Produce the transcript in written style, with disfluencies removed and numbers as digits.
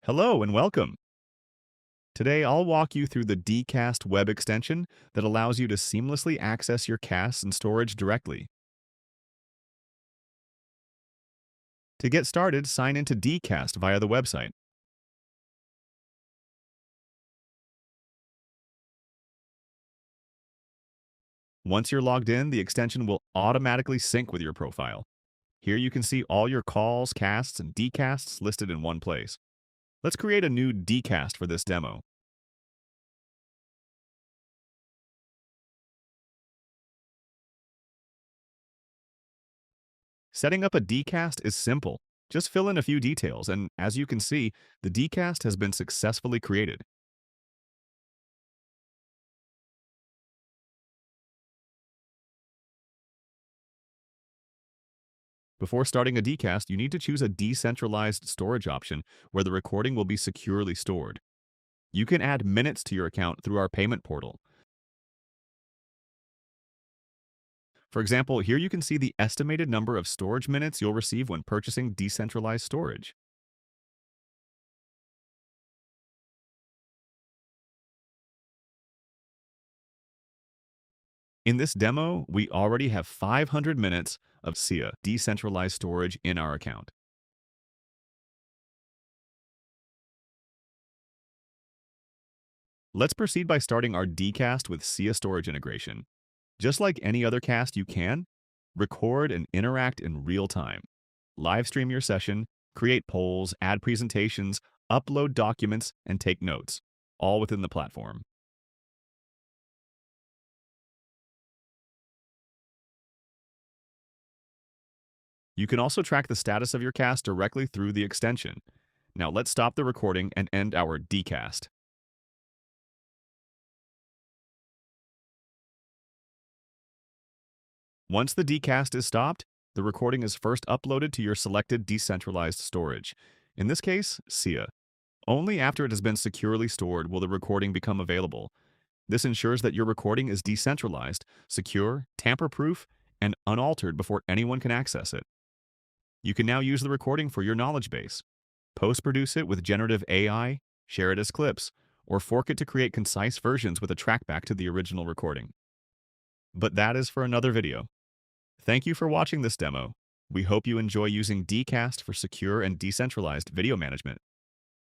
Hello and welcome. Today I'll walk you through the Decast web extension that allows you to seamlessly access your casts and storage directly. To get started, sign into Decast via the website. Once you're logged in, the extension will automatically sync with your profile. Here you can see all your calls, casts, and decasts listed in one place. Let's create a new decast for this demo. Setting up a decast is simple. Just fill in a few details, and as you can see, the decast has been successfully created. Before starting a decast, you need to choose a decentralized storage option where the recording will be securely stored. You can add minutes to your account through our payment portal. For example, here you can see the estimated number of storage minutes you'll receive when purchasing decentralized storage. In this demo, we already have 500 minutes of SIA decentralized storage in our account. Let's proceed by starting our decast with SIA storage integration. Just like any other cast, you can record and interact in real time, live stream your session, create polls, add presentations, upload documents, and take notes, all within the platform. You can also track the status of your cast directly through the extension. Now let's stop the recording and end our decast. Once the decast is stopped, the recording is first uploaded to your selected decentralized storage, in this case, SIA. Only after it has been securely stored will the recording become available. This ensures that your recording is decentralized, secure, tamper-proof, and unaltered before anyone can access it. You can now use the recording for your knowledge base. Post-produce it with generative AI, share it as clips, or fork it to create concise versions with a trackback to the original recording. But that is for another video. Thank you for watching this demo. We hope you enjoy using Decast for secure and decentralized video management.